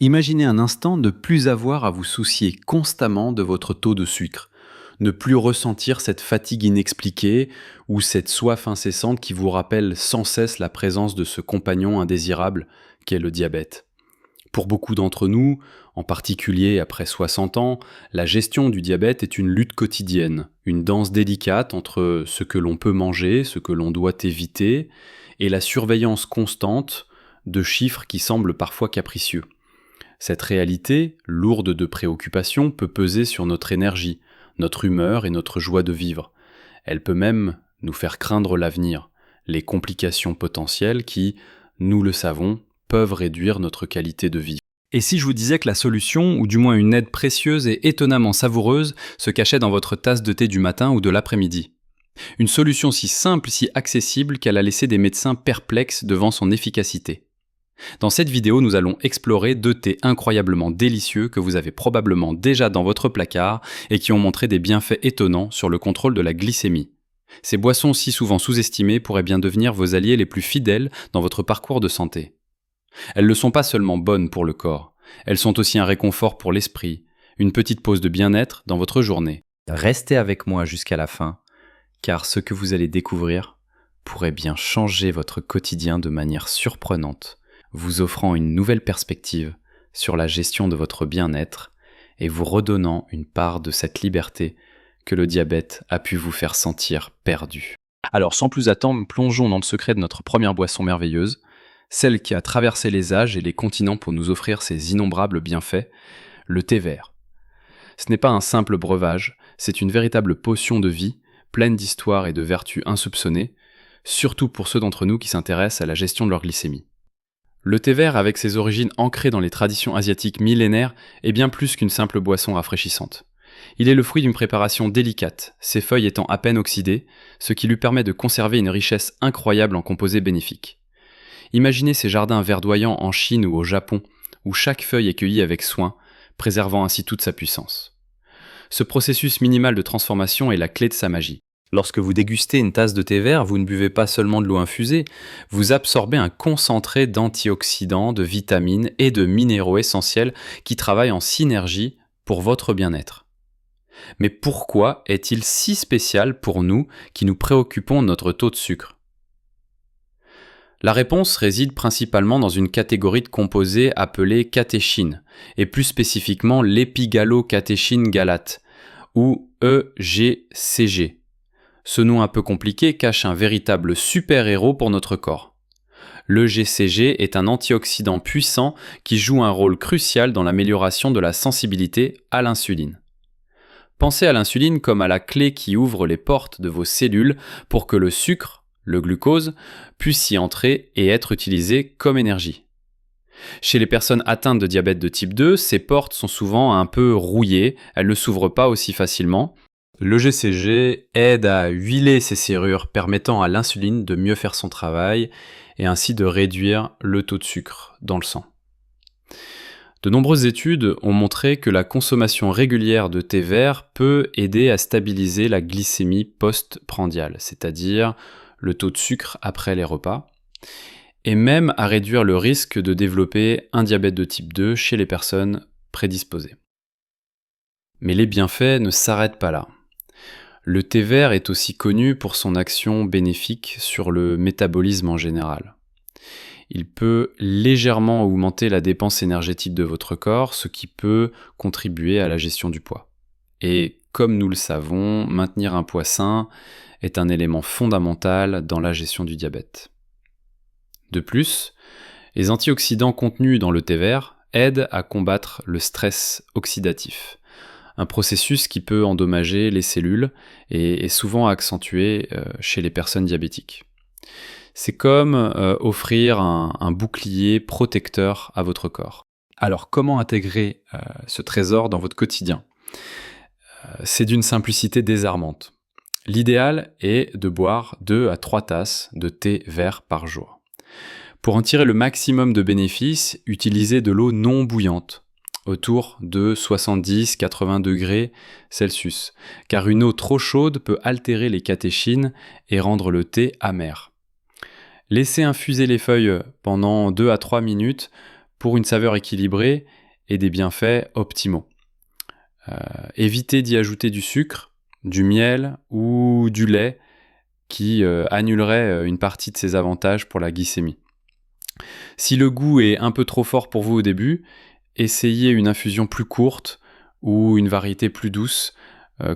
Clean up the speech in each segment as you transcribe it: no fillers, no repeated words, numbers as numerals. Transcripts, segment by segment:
Imaginez un instant ne plus avoir à vous soucier constamment de votre taux de sucre, ne plus ressentir cette fatigue inexpliquée ou cette soif incessante qui vous rappelle sans cesse la présence de ce compagnon indésirable qu'est le diabète. Pour beaucoup d'entre nous, en particulier après 60 ans, la gestion du diabète est une lutte quotidienne, une danse délicate entre ce que l'on peut manger, ce que l'on doit éviter, et la surveillance constante de chiffres qui semblent parfois capricieux. Cette réalité, lourde de préoccupations, peut peser sur notre énergie, notre humeur et notre joie de vivre. Elle peut même nous faire craindre l'avenir, les complications potentielles qui, nous le savons, peuvent réduire notre qualité de vie. Et si je vous disais que la solution, ou du moins une aide précieuse et étonnamment savoureuse, se cachait dans votre tasse de thé du matin ou de l'après-midi ? Une solution si simple, si accessible qu'elle a laissé des médecins perplexes devant son efficacité. Dans cette vidéo, nous allons explorer 2 thés incroyablement délicieux que vous avez probablement déjà dans votre placard et qui ont montré des bienfaits étonnants sur le contrôle de la glycémie. Ces boissons si souvent sous-estimées pourraient bien devenir vos alliés les plus fidèles dans votre parcours de santé. Elles ne sont pas seulement bonnes pour le corps, elles sont aussi un réconfort pour l'esprit, une petite pause de bien-être dans votre journée. Restez avec moi jusqu'à la fin, car ce que vous allez découvrir pourrait bien changer votre quotidien de manière surprenante, vous offrant une nouvelle perspective sur la gestion de votre bien-être et vous redonnant une part de cette liberté que le diabète a pu vous faire sentir perdu. Alors sans plus attendre, plongeons dans le secret de notre première boisson merveilleuse, celle qui a traversé les âges et les continents pour nous offrir ses innombrables bienfaits, le thé vert. Ce n'est pas un simple breuvage, c'est une véritable potion de vie, pleine d'histoires et de vertus insoupçonnées, surtout pour ceux d'entre nous qui s'intéressent à la gestion de leur glycémie. Le thé vert, avec ses origines ancrées dans les traditions asiatiques millénaires, est bien plus qu'une simple boisson rafraîchissante. Il est le fruit d'une préparation délicate, ses feuilles étant à peine oxydées, ce qui lui permet de conserver une richesse incroyable en composés bénéfiques. Imaginez ces jardins verdoyants en Chine ou au Japon, où chaque feuille est cueillie avec soin, préservant ainsi toute sa puissance. Ce processus minimal de transformation est la clé de sa magie. Lorsque vous dégustez une tasse de thé vert, vous ne buvez pas seulement de l'eau infusée, vous absorbez un concentré d'antioxydants, de vitamines et de minéraux essentiels qui travaillent en synergie pour votre bien-être. Mais pourquoi est-il si spécial pour nous qui nous préoccupons de notre taux de sucre ? La réponse réside principalement dans une catégorie de composés appelés catéchines, et plus spécifiquement l'épigallocatechin galate, ou EGCG. Ce nom un peu compliqué cache un véritable super-héros pour notre corps. L'EGCG est un antioxydant puissant qui joue un rôle crucial dans l'amélioration de la sensibilité à l'insuline. Pensez à l'insuline comme à la clé qui ouvre les portes de vos cellules pour que le sucre, le glucose, puisse y entrer et être utilisé comme énergie. Chez les personnes atteintes de diabète de type 2, ces portes sont souvent un peu rouillées, elles ne s'ouvrent pas aussi facilement. Le GCG aide à huiler ces serrures, permettant à l'insuline de mieux faire son travail et ainsi de réduire le taux de sucre dans le sang. De nombreuses études ont montré que la consommation régulière de thé vert peut aider à stabiliser la glycémie post-prandiale, c'est-à-dire le taux de sucre après les repas, et même à réduire le risque de développer un diabète de type 2 chez les personnes prédisposées. Mais les bienfaits ne s'arrêtent pas là. Le thé vert est aussi connu pour son action bénéfique sur le métabolisme en général. Il peut légèrement augmenter la dépense énergétique de votre corps, ce qui peut contribuer à la gestion du poids. Et comme nous le savons, maintenir un poids sain est un élément fondamental dans la gestion du diabète. De plus, les antioxydants contenus dans le thé vert aident à combattre le stress oxydatif, un processus qui peut endommager les cellules et est souvent accentué chez les personnes diabétiques. C'est comme offrir un bouclier protecteur à votre corps. Alors comment intégrer ce trésor dans votre quotidien ? C'est d'une simplicité désarmante. L'idéal est de boire 2 à 3 tasses de thé vert par jour. Pour en tirer le maximum de bénéfices, utilisez de l'eau non bouillante, autour de 70-80 degrés Celsius, car une eau trop chaude peut altérer les catéchines et rendre le thé amer. Laissez infuser les feuilles pendant 2 à 3 minutes pour une saveur équilibrée et des bienfaits optimaux. Évitez d'y ajouter du sucre, du miel ou du lait qui annulerait une partie de ses avantages pour la glycémie. Si le goût est un peu trop fort pour vous au début, essayez une infusion plus courte ou une variété plus douce,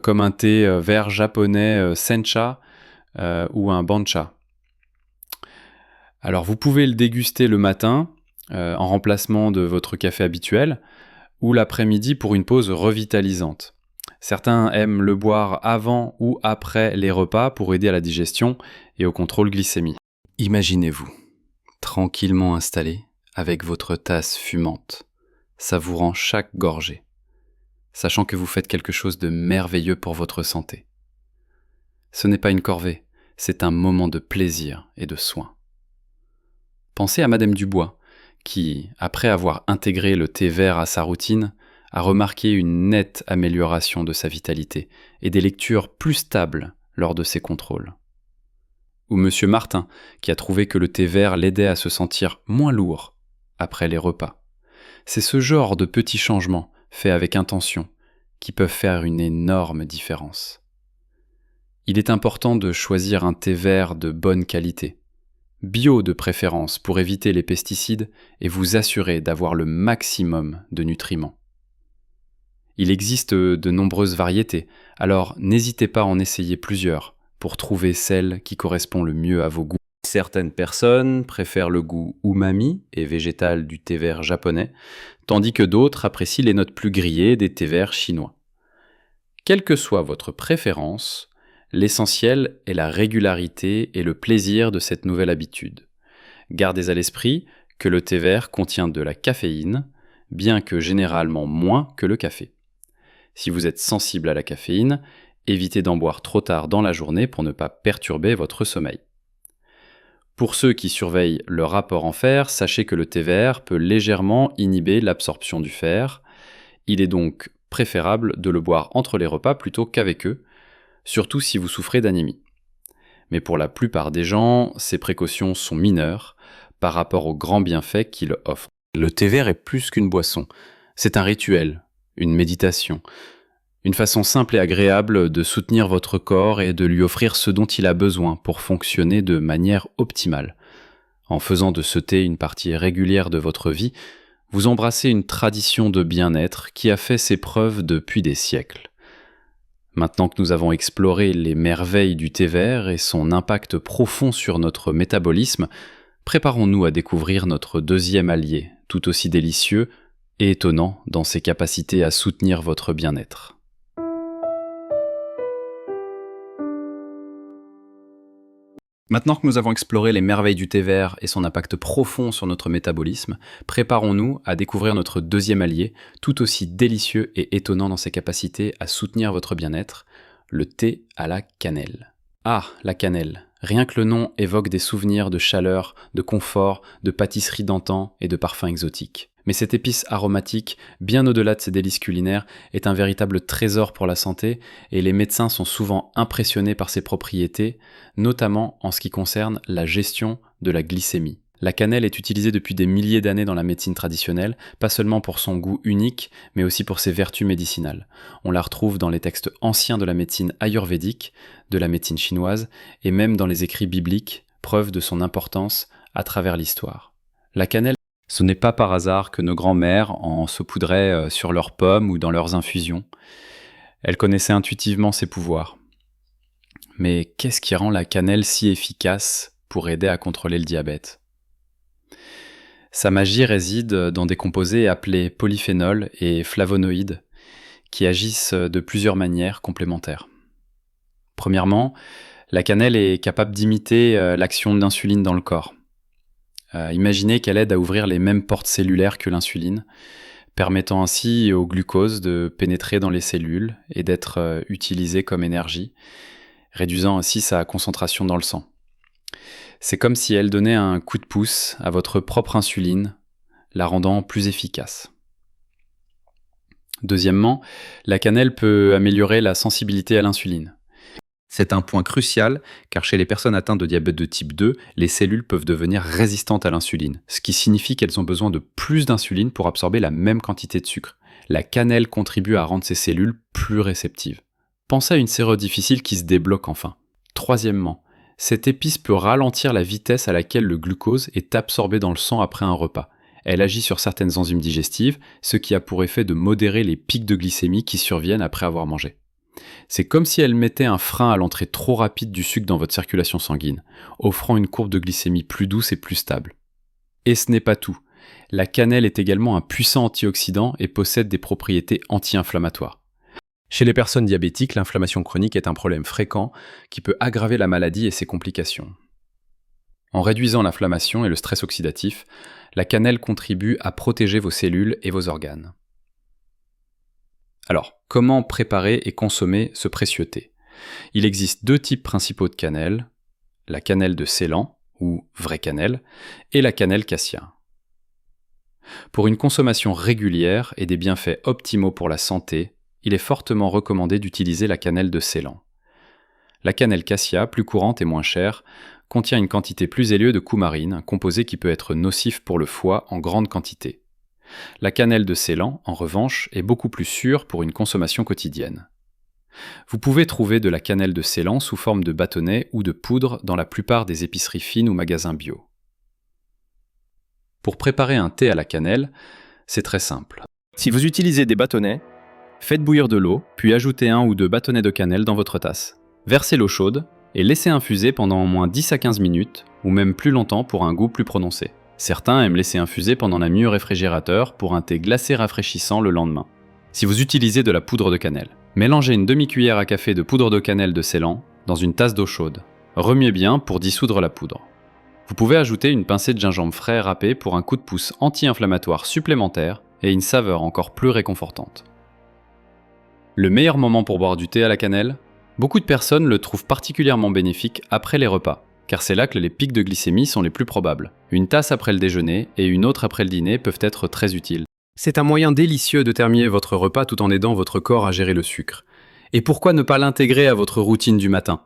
comme un thé vert japonais sencha ou un bancha. Alors vous pouvez le déguster le matin en remplacement de votre café habituel ou l'après-midi pour une pause revitalisante. Certains aiment le boire avant ou après les repas pour aider à la digestion et au contrôle glycémique. Imaginez-vous, tranquillement installé avec votre tasse fumante, savourant chaque gorgée, sachant que vous faites quelque chose de merveilleux pour votre santé. Ce n'est pas une corvée, c'est un moment de plaisir et de soin. Pensez à Madame Dubois, qui, après avoir intégré le thé vert à sa routine, a remarqué une nette amélioration de sa vitalité et des lectures plus stables lors de ses contrôles. Ou Monsieur Martin, qui a trouvé que le thé vert l'aidait à se sentir moins lourd après les repas. C'est ce genre de petits changements, faits avec intention, qui peuvent faire une énorme différence. Il est important de choisir un thé vert de bonne qualité, bio de préférence pour éviter les pesticides et vous assurer d'avoir le maximum de nutriments. Il existe de nombreuses variétés, alors n'hésitez pas à en essayer plusieurs pour trouver celle qui correspond le mieux à vos goûts. Certaines personnes préfèrent le goût umami et végétal du thé vert japonais, tandis que d'autres apprécient les notes plus grillées des thés verts chinois. Quelle que soit votre préférence, l'essentiel est la régularité et le plaisir de cette nouvelle habitude. Gardez à l'esprit que le thé vert contient de la caféine, bien que généralement moins que le café. Si vous êtes sensible à la caféine, évitez d'en boire trop tard dans la journée pour ne pas perturber votre sommeil. Pour ceux qui surveillent leur apport en fer, sachez que le thé vert peut légèrement inhiber l'absorption du fer. Il est donc préférable de le boire entre les repas plutôt qu'avec eux, surtout si vous souffrez d'anémie. Mais pour la plupart des gens, ces précautions sont mineures par rapport aux grands bienfaits qu'il offre. Le thé vert est plus qu'une boisson, c'est un rituel, une méditation, une façon simple et agréable de soutenir votre corps et de lui offrir ce dont il a besoin pour fonctionner de manière optimale. En faisant de ce thé une partie régulière de votre vie, vous embrassez une tradition de bien-être qui a fait ses preuves depuis des siècles. Maintenant que nous avons exploré les merveilles du thé vert et son impact profond sur notre métabolisme, préparons-nous à découvrir notre deuxième allié, tout aussi délicieux et étonnant dans ses capacités à soutenir votre bien-être. Maintenant que nous avons exploré les merveilles du thé vert et son impact profond sur notre métabolisme, préparons-nous à découvrir notre deuxième allié, tout aussi délicieux et étonnant dans ses capacités à soutenir votre bien-être, le thé à la cannelle. Ah, la cannelle! Rien que le nom évoque des souvenirs de chaleur, de confort, de pâtisserie d'antan et de parfums exotiques. Mais cette épice aromatique, bien au-delà de ses délices culinaires, est un véritable trésor pour la santé et les médecins sont souvent impressionnés par ses propriétés, notamment en ce qui concerne la gestion de la glycémie. La cannelle est utilisée depuis des milliers d'années dans la médecine traditionnelle, pas seulement pour son goût unique, mais aussi pour ses vertus médicinales. On la retrouve dans les textes anciens de la médecine ayurvédique, de la médecine chinoise, et même dans les écrits bibliques, preuve de son importance à travers l'histoire. La cannelle, ce n'est pas par hasard que nos grands-mères en saupoudraient sur leurs pommes ou dans leurs infusions. Elles connaissaient intuitivement ses pouvoirs. Mais qu'est-ce qui rend la cannelle si efficace pour aider à contrôler le diabète ? Sa magie réside dans des composés appelés polyphénols et flavonoïdes qui agissent de plusieurs manières complémentaires. Premièrement, la cannelle est capable d'imiter l'action de l'insuline dans le corps. Imaginez qu'elle aide à ouvrir les mêmes portes cellulaires que l'insuline, permettant ainsi au glucose de pénétrer dans les cellules et d'être utilisé comme énergie, réduisant ainsi sa concentration dans le sang. C'est comme si elle donnait un coup de pouce à votre propre insuline, la rendant plus efficace. Deuxièmement, la cannelle peut améliorer la sensibilité à l'insuline. C'est un point crucial car chez les personnes atteintes de diabète de type 2, les cellules peuvent devenir résistantes à l'insuline, ce qui signifie qu'elles ont besoin de plus d'insuline pour absorber la même quantité de sucre. La cannelle contribue à rendre ces cellules plus réceptives. Pensez à une sérote difficile qui se débloque enfin. Troisièmement, cette épice peut ralentir la vitesse à laquelle le glucose est absorbé dans le sang après un repas. Elle agit sur certaines enzymes digestives, ce qui a pour effet de modérer les pics de glycémie qui surviennent après avoir mangé. C'est comme si elle mettait un frein à l'entrée trop rapide du sucre dans votre circulation sanguine, offrant une courbe de glycémie plus douce et plus stable. Et ce n'est pas tout. La cannelle est également un puissant antioxydant et possède des propriétés anti-inflammatoires. Chez les personnes diabétiques, l'inflammation chronique est un problème fréquent qui peut aggraver la maladie et ses complications. En réduisant l'inflammation et le stress oxydatif, la cannelle contribue à protéger vos cellules et vos organes. Alors, comment préparer et consommer ce précieux thé ? Il existe 2 types principaux de cannelle, la cannelle de Ceylan, ou vraie cannelle, et la cannelle cassia. Pour une consommation régulière et des bienfaits optimaux pour la santé, il est fortement recommandé d'utiliser la cannelle de Ceylan. La cannelle cassia, plus courante et moins chère, contient une quantité plus élevée de coumarine, un composé qui peut être nocif pour le foie en grande quantité. La cannelle de Ceylan, en revanche, est beaucoup plus sûre pour une consommation quotidienne. Vous pouvez trouver de la cannelle de Ceylan sous forme de bâtonnets ou de poudre dans la plupart des épiceries fines ou magasins bio. Pour préparer un thé à la cannelle, c'est très simple. Si vous utilisez des bâtonnets, faites bouillir de l'eau, puis ajoutez 1 ou 2 bâtonnets de cannelle dans votre tasse. Versez l'eau chaude et laissez infuser pendant au moins 10 à 15 minutes, ou même plus longtemps pour un goût plus prononcé. Certains aiment laisser infuser pendant la nuit au réfrigérateur pour un thé glacé rafraîchissant le lendemain. Si vous utilisez de la poudre de cannelle, mélangez une demi-cuillère à café de poudre de cannelle de Ceylan dans une tasse d'eau chaude. Remuez bien pour dissoudre la poudre. Vous pouvez ajouter une pincée de gingembre frais râpé pour un coup de pouce anti-inflammatoire supplémentaire et une saveur encore plus réconfortante. Le meilleur moment pour boire du thé à la cannelle ? Beaucoup de personnes le trouvent particulièrement bénéfique après les repas, car c'est là que les pics de glycémie sont les plus probables. Une tasse après le déjeuner et une autre après le dîner peuvent être très utiles. C'est un moyen délicieux de terminer votre repas tout en aidant votre corps à gérer le sucre. Et pourquoi ne pas l'intégrer à votre routine du matin ?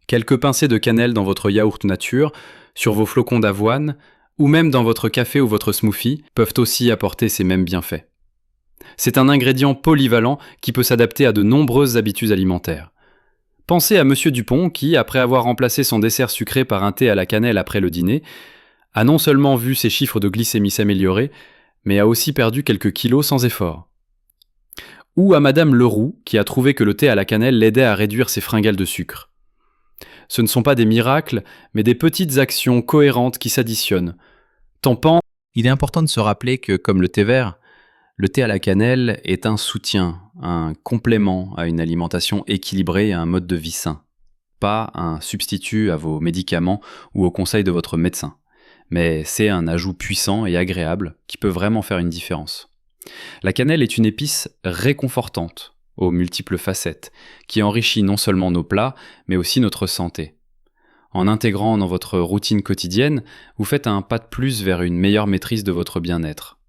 Quelques pincées de cannelle dans votre yaourt nature, sur vos flocons d'avoine, ou même dans votre café ou votre smoothie, peuvent aussi apporter ces mêmes bienfaits. C'est un ingrédient polyvalent qui peut s'adapter à de nombreuses habitudes alimentaires. Pensez à Monsieur Dupont qui, après avoir remplacé son dessert sucré par un thé à la cannelle après le dîner, a non seulement vu ses chiffres de glycémie s'améliorer, mais a aussi perdu quelques kilos sans effort. Ou à Madame Leroux qui a trouvé que le thé à la cannelle l'aidait à réduire ses fringales de sucre. Ce ne sont pas des miracles, mais des petites actions cohérentes qui s'additionnent. Il est important de se rappeler que, comme le thé vert, le thé à la cannelle est un soutien, un complément à une alimentation équilibrée et à un mode de vie sain. Pas un substitut à vos médicaments ou aux conseils de votre médecin. Mais c'est un ajout puissant et agréable qui peut vraiment faire une différence. La cannelle est une épice réconfortante, aux multiples facettes, qui enrichit non seulement nos plats, mais aussi notre santé. En intégrant dans votre routine quotidienne, vous faites un pas de plus vers une meilleure maîtrise de votre bien-être.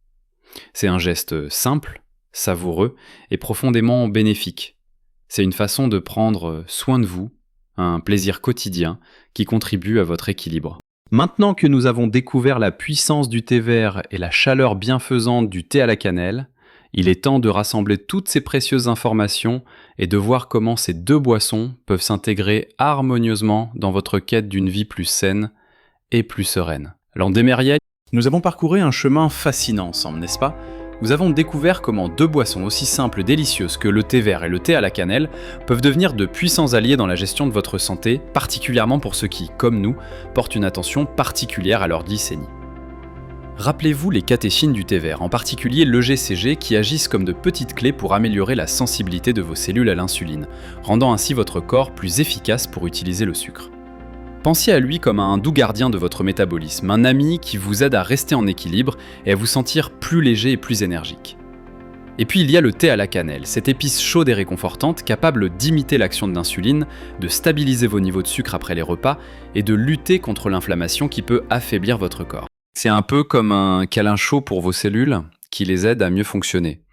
C'est un geste simple, savoureux et profondément bénéfique. C'est une façon de prendre soin de vous, un plaisir quotidien qui contribue à votre équilibre. Maintenant que nous avons découvert la puissance du thé vert et la chaleur bienfaisante du thé à la cannelle, il est temps de rassembler toutes ces précieuses informations et de voir comment ces 2 boissons peuvent s'intégrer harmonieusement dans votre quête d'une vie plus saine et plus sereine. Landé Mériel, nous avons parcouru un chemin fascinant ensemble, n'est-ce pas ? Nous avons découvert comment 2 boissons aussi simples et délicieuses que le thé vert et le thé à la cannelle peuvent devenir de puissants alliés dans la gestion de votre santé, particulièrement pour ceux qui, comme nous, portent une attention particulière à leur glycémie. Rappelez-vous les catéchines du thé vert, en particulier l'EGCG, qui agissent comme de petites clés pour améliorer la sensibilité de vos cellules à l'insuline, rendant ainsi votre corps plus efficace pour utiliser le sucre. Pensez à lui comme à un doux gardien de votre métabolisme, un ami qui vous aide à rester en équilibre et à vous sentir plus léger et plus énergique. Et puis il y a le thé à la cannelle, cette épice chaude et réconfortante capable d'imiter l'action de l'insuline, de stabiliser vos niveaux de sucre après les repas et de lutter contre l'inflammation qui peut affaiblir votre corps. C'est un peu comme un câlin chaud pour vos cellules qui les aide à mieux fonctionner.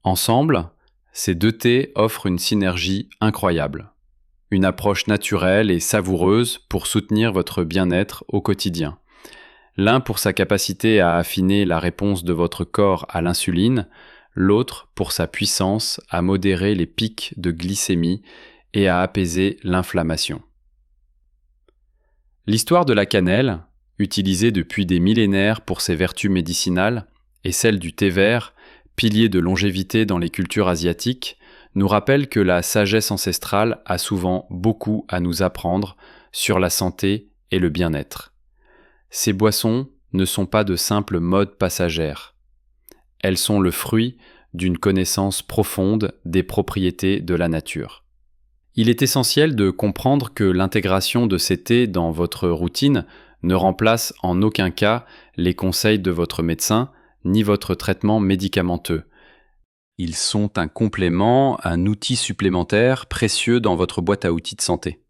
Ensemble, ces 2 thés offrent une synergie incroyable. une approche naturelle et savoureuse pour soutenir votre bien-être au quotidien. L'un pour sa capacité à affiner la réponse de votre corps à l'insuline, l'autre pour sa puissance à modérer les pics de glycémie et à apaiser l'inflammation. L'histoire de la cannelle, utilisée depuis des millénaires pour ses vertus médicinales, et celle du thé vert, pilier de longévité dans les cultures asiatiques, nous rappelle que la sagesse ancestrale a souvent beaucoup à nous apprendre sur la santé et le bien-être. Ces boissons ne sont pas de simples modes passagères. Elles sont le fruit d'une connaissance profonde des propriétés de la nature. Il est essentiel de comprendre que l'intégration de ces thés dans votre routine ne remplace en aucun cas les conseils de votre médecin ni votre traitement médicamenteux. Ils sont un complément, un outil supplémentaire précieux dans votre boîte à outils de santé.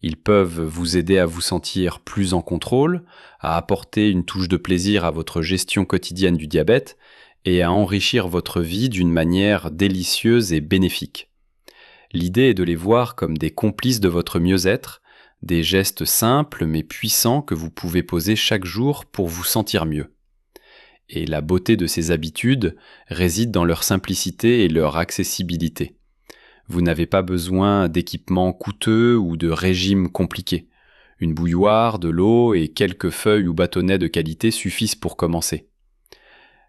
Ils peuvent vous aider à vous sentir plus en contrôle, à apporter une touche de plaisir à votre gestion quotidienne du diabète et à enrichir votre vie d'une manière délicieuse et bénéfique. L'idée est de les voir comme des complices de votre mieux-être, des gestes simples mais puissants que vous pouvez poser chaque jour pour vous sentir mieux. Et la beauté de ces habitudes réside dans leur simplicité et leur accessibilité. Vous n'avez pas besoin d'équipements coûteux ou de régimes compliqués. Une bouilloire, de l'eau et quelques feuilles ou bâtonnets de qualité suffisent pour commencer.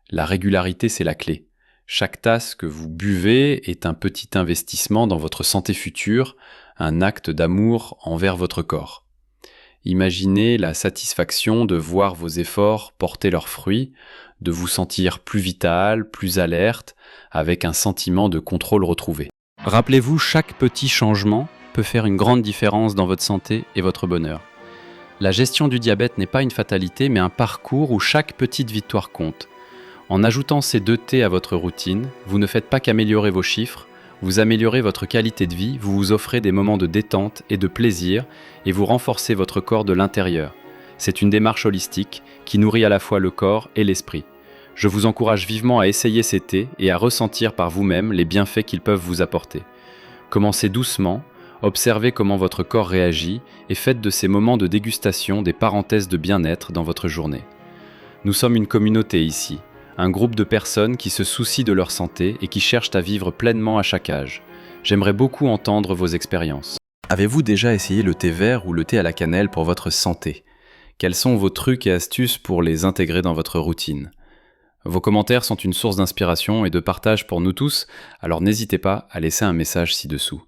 La régularité, c'est la clé. Chaque tasse que vous buvez est un petit investissement dans votre santé future, un acte d'amour envers votre corps. Imaginez la satisfaction de voir vos efforts porter leurs fruits, de vous sentir plus vital, plus alerte, avec un sentiment de contrôle retrouvé. Rappelez-vous, chaque petit changement peut faire une grande différence dans votre santé et votre bonheur. La gestion du diabète n'est pas une fatalité, mais un parcours où chaque petite victoire compte. En ajoutant ces 2 thés à votre routine, vous ne faites pas qu'améliorer vos chiffres, vous améliorez votre qualité de vie, vous vous offrez des moments de détente et de plaisir et vous renforcez votre corps de l'intérieur. C'est une démarche holistique qui nourrit à la fois le corps et l'esprit. Je vous encourage vivement à essayer ces thés et à ressentir par vous-même les bienfaits qu'ils peuvent vous apporter. Commencez doucement, observez comment votre corps réagit et faites de ces moments de dégustation des parenthèses de bien-être dans votre journée. Nous sommes une communauté ici. Un groupe de personnes qui se soucient de leur santé et qui cherchent à vivre pleinement à chaque âge. J'aimerais beaucoup entendre vos expériences. Avez-vous déjà essayé le thé vert ou le thé à la cannelle pour votre santé ? Quels sont vos trucs et astuces pour les intégrer dans votre routine ? Vos commentaires sont une source d'inspiration et de partage pour nous tous, alors n'hésitez pas à laisser un message ci-dessous.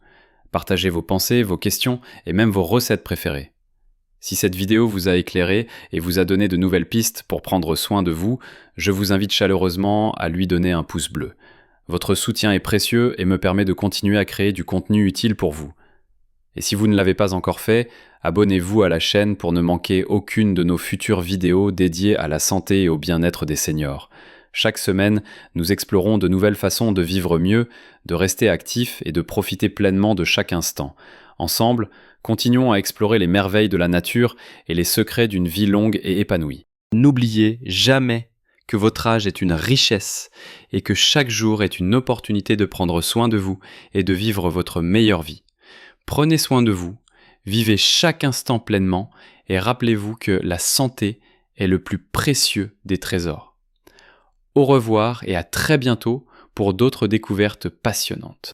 Partagez vos pensées, vos questions et même vos recettes préférées. Si cette vidéo vous a éclairé et vous a donné de nouvelles pistes pour prendre soin de vous, je vous invite chaleureusement à lui donner un pouce bleu. Votre soutien est précieux et me permet de continuer à créer du contenu utile pour vous. Et si vous ne l'avez pas encore fait, abonnez-vous à la chaîne pour ne manquer aucune de nos futures vidéos dédiées à la santé et au bien-être des seniors. Chaque semaine, nous explorons de nouvelles façons de vivre mieux, de rester actifs et de profiter pleinement de chaque instant. Ensemble, continuons à explorer les merveilles de la nature et les secrets d'une vie longue et épanouie. N'oubliez jamais que votre âge est une richesse et que chaque jour est une opportunité de prendre soin de vous et de vivre votre meilleure vie. Prenez soin de vous, vivez chaque instant pleinement et rappelez-vous que la santé est le plus précieux des trésors. Au revoir et à très bientôt pour d'autres découvertes passionnantes.